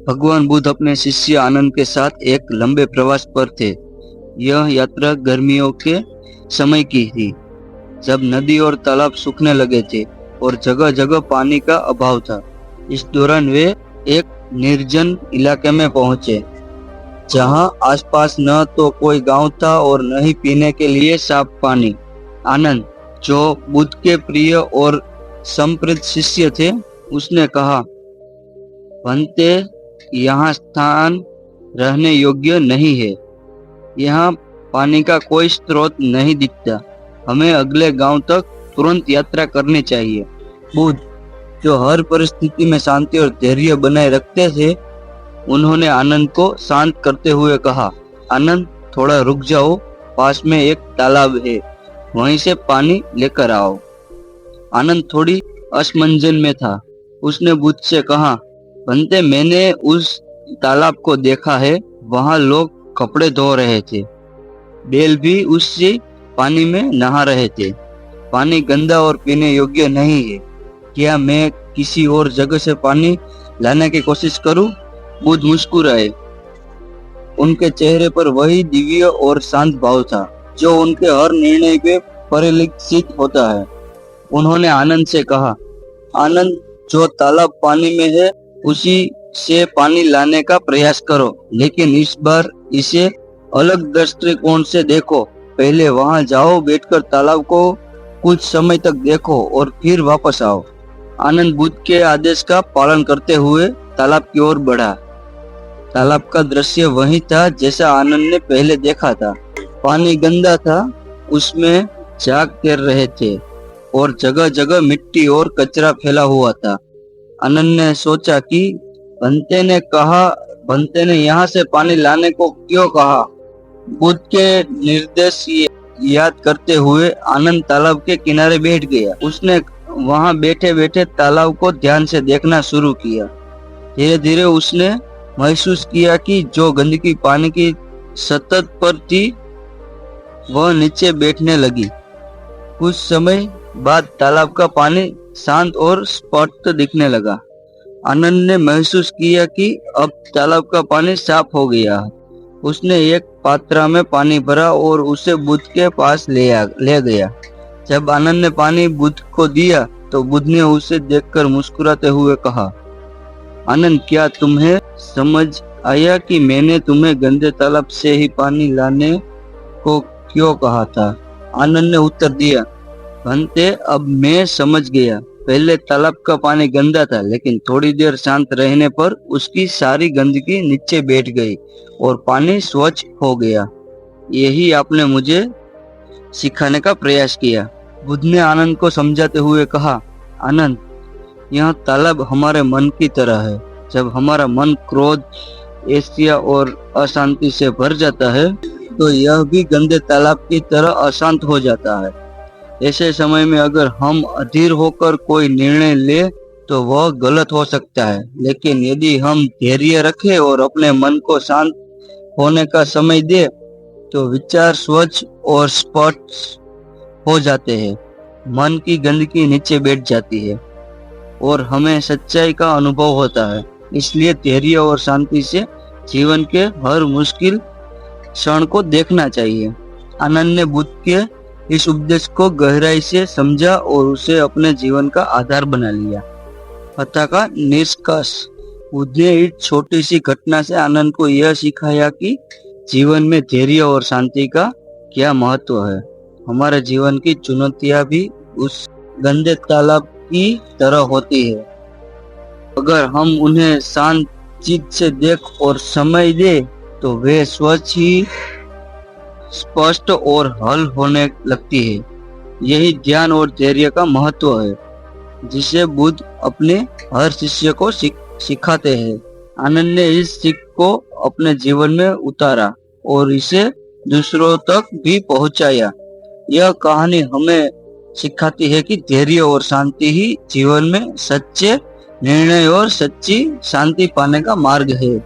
भगवान बुद्ध अपने शिष्य आनंद के साथ एक लंबे प्रवास पर थे। यह यात्रा गर्मियों के समय की थी, जब नदी और तालाब सूखने लगे थे और जगह जगह पानी का अभाव था। इस दौरान वे एक निर्जन इलाके में पहुंचे, जहां आसपास न तो कोई गांव था और न ही पीने के लिए साफ पानी। आनंद, जो बुद्ध के प्रिय और संप्रीत शिष्य थे, उसने कहा, भंते, यहाँ स्थान रहने योग्य नहीं है। यहाँ पानी का कोई स्रोत नहीं दिखता। हमें अगले गांव तक तुरंत यात्रा करनी चाहिए। बुद्ध, जो हर परिस्थिति में शांति और धैर्य बनाए रखते थे, उन्होंने आनंद को शांत करते हुए कहा, आनंद, थोड़ा रुक जाओ, पास में एक तालाब है, वहीं से पानी लेकर आओ। आनंद थोड़ी असमंजन में था। उसने बुद्ध से कहा, भंते, मैंने उस तालाब को देखा है, वहां लोग कपड़े धो रहे थे, बैल भी उसी पानी में नहा रहे थे। पानी गंदा और पीने योग्य नहीं है। क्या मैं किसी और जगह से पानी लाने की कोशिश करूं? बुद्ध मुस्कुराए। उनके चेहरे पर वही दिव्य और शांत भाव था जो उनके हर निर्णय पे परिलक्षित होता है। उन्होंने आनंद से कहा, आनंद, जो तालाब पानी में है, उसी से पानी लाने का प्रयास करो, लेकिन इस बार इसे अलग दृष्टिकोण से देखो। पहले वहां जाओ, बैठकर तालाब को कुछ समय तक देखो और फिर वापस आओ। आनंद बुद्ध के आदेश का पालन करते हुए तालाब की ओर बढ़ा। तालाब का दृश्य वही था जैसा आनंद ने पहले देखा था। पानी गंदा था, उसमें झाग तैर रहे थे और जगह जगह मिट्टी और कचरा फैला हुआ था। आनंद ने सोचा कि भंते ने यहाँ से पानी लाने को क्यों कहा। बुद्ध के निर्देश याद करते हुए आनंद तालाब के किनारे बैठ गया। उसने वहां बैठे बैठे तालाब को ध्यान से देखना शुरू किया। धीरे धीरे उसने महसूस किया कि जो गंदगी पानी की सतह पर थी, वह नीचे बैठने लगी। कुछ समय बाद तालाब का पानी शांत और स्पष्ट दिखने लगा। आनंद ने महसूस किया कि अब तालाब का पानी साफ हो गया। उसने एक पात्र में पानी भरा और उसे बुद्ध के पास ले गया। जब आनंद ने पानी बुद्ध को दिया तो बुद्ध ने उसे देखकर मुस्कुराते हुए कहा, आनंद, क्या तुम्हें समझ आया कि मैंने तुम्हें गंदे तालाब से ही पानी लाने को क्यों कहा था? आनंद ने उत्तर दिया, भंते, अब मैं समझ गया। पहले तालाब का पानी गंदा था, लेकिन थोड़ी देर शांत रहने पर उसकी सारी गंदगी नीचे बैठ गई और पानी स्वच्छ हो गया। यही आपने मुझे सिखाने का प्रयास किया। बुद्ध ने आनंद को समझाते हुए कहा, आनंद, यह तालाब हमारे मन की तरह है। जब हमारा मन क्रोध, ईर्ष्या और अशांति से भर जाता है, तो यह भी गंदे तालाब की तरह अशांत हो जाता है। ऐसे समय में अगर हम अधीर होकर कोई निर्णय ले तो वह गलत हो सकता है, लेकिन यदि हम धैर्य रखें और अपने मन को शांत होने का समय दे, तो विचार स्वच्छ और स्पष्ट हो जाते हैं। मन की गंदगी नीचे बैठ जाती है और हमें सच्चाई का अनुभव होता है। इसलिए धैर्य और शांति से जीवन के हर मुश्किल क्षण को देखना चाहिए। आनंद ने बुद्ध के इस उपदेश को गहराई से समझा और उसे अपने जीवन का आधार बना लिया। कथा का निष्कर्ष, बुद्ध ने इस छोटी सी घटना से आनंद को यह सिखाया कि जीवन में धैर्य और शांति का क्या महत्व है। हमारे जीवन की चुनौतियां भी उस गंदे तालाब की तरह होती है। अगर हम उन्हें शांत चित्त से देख और समय दे, तो वे स्वच्छ ही स्पष्ट और हल होने लगती है। यही ध्यान और धैर्य का महत्व है, जिसे बुद्ध अपने हर शिष्य को सिखाते हैं। आनंद ने इस सीख को अपने जीवन में उतारा और इसे दूसरों तक भी पहुंचाया। यह कहानी हमें सिखाती है कि धैर्य और शांति ही जीवन में सच्चे निर्णय और सच्ची शांति पाने का मार्ग है।